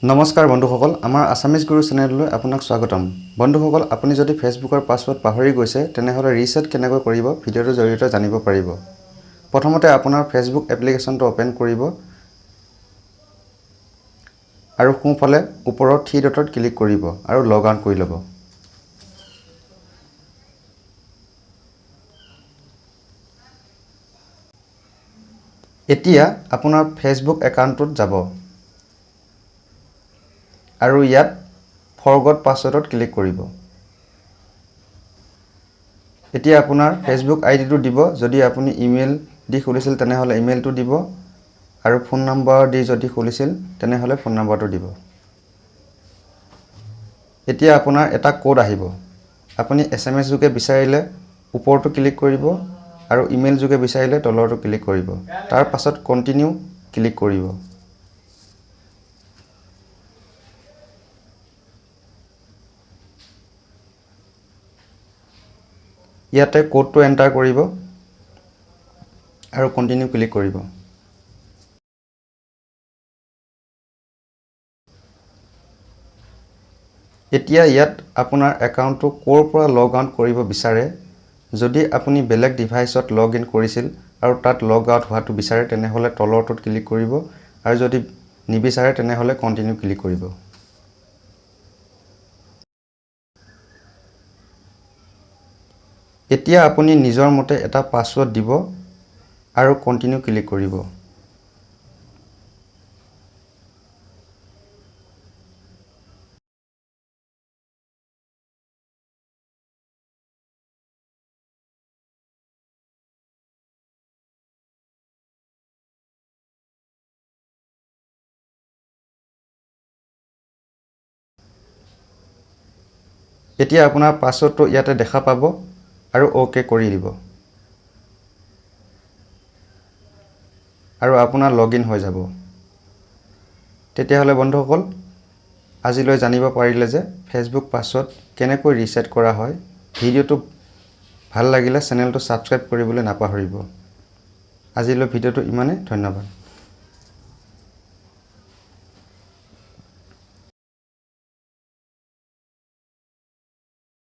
নমস্কাৰ বন্ধুসকল, আমাৰ আছামিজ গুৰু চেনেললৈ আপোনাক স্বাগতম। বন্ধুসকল, আপুনি যদি ফেচবুকৰ পাছৱৰ্ড পাহৰি গৈছে তেনেহলে ৰিছেট কেনেকৈ কৰিব ভিডিঅ'টোৰ জৰিয়তে জানিব পাৰিব। প্ৰথমতে আপোনাৰ ফেচবুক এপ্লিকেশ্যনটো ওপেন কৰিব আৰু সোঁফালে ওপৰৰ থ্ৰী ডটত ক্লিক কৰিব আৰু লগ আউট কৰি ল'ব। এতিয়া আপোনাৰ ফেচবুক একাউণ্টটোত যাব আৰু ইয়াত ফৰগট পাছৱৰ্ডত ক্লিক কৰিব। এতিয়া আপোনাৰ ফেচবুক আইডিটো দিব। যদি আপুনি ইমেইল দি খুলিছিল তেনেহলে ইমেইলটো দিব আৰু ফোন নম্বৰ দি যদি খুলিছিল তেনেহলে ফোন নম্বৰটো দিব। এতিয়া আপোনাৰ এটা কোড আহিব। আপুনি SMS যোগে বিচাৰিলে ওপৰটো ক্লিক কৰিব আৰু ইমেইল যোগে বিচাৰিলে তলৰটো ক্লিক কৰিব। তাৰ পাছত কন্টিনিউ ক্লিক কৰিব। ইয়াতে কোডটো এন্টাৰ কৰিব আৰু কন্টিনিউ ক্লিক কৰিব। এতিয়া ইয়াত আপোনাৰ একাউণ্টটো ক'ৰ পৰা লগ আউট কৰিব বিচাৰে। যদি আপুনি বেলেগ ডিভাইচত লগ ইন কৰিছিল আৰু তাত লগ আউট হোৱাটো বিচাৰে তেনেহলে তলৰটোত ক্লিক কৰিব আৰু যদি নিবিচাৰে তেনেহলে কন্টিনিউ ক্লিক কৰিব। এতিয়া আপুনি নিজৰ মতে এটা পাছৱৰ্ড দিব আৰু কন্টিনিউ ক্লিক কৰিব। এতিয়া আপোনাৰ পাছৱৰ্ডটো ইয়াতে দেখা পাব আৰু ওকে কৰি দিব আৰু আপোনাৰ লগইন হৈ যাব। তেতিয়াহলে বন্ধুসকল, আজিলৈ জানিব পাৰিলে যে ফেচবুক পাছৱৰ্ড কেনেকৈ ৰিছেট কৰা হয়। ভিডিঅ'টো ভাল লাগিলে চেনেলটো ছাবস্ক্ৰাইব কৰিবলৈ নাপাহৰিব। আজিলৈ ভিডিঅ'টো ইমানেই। ধন্যবাদ।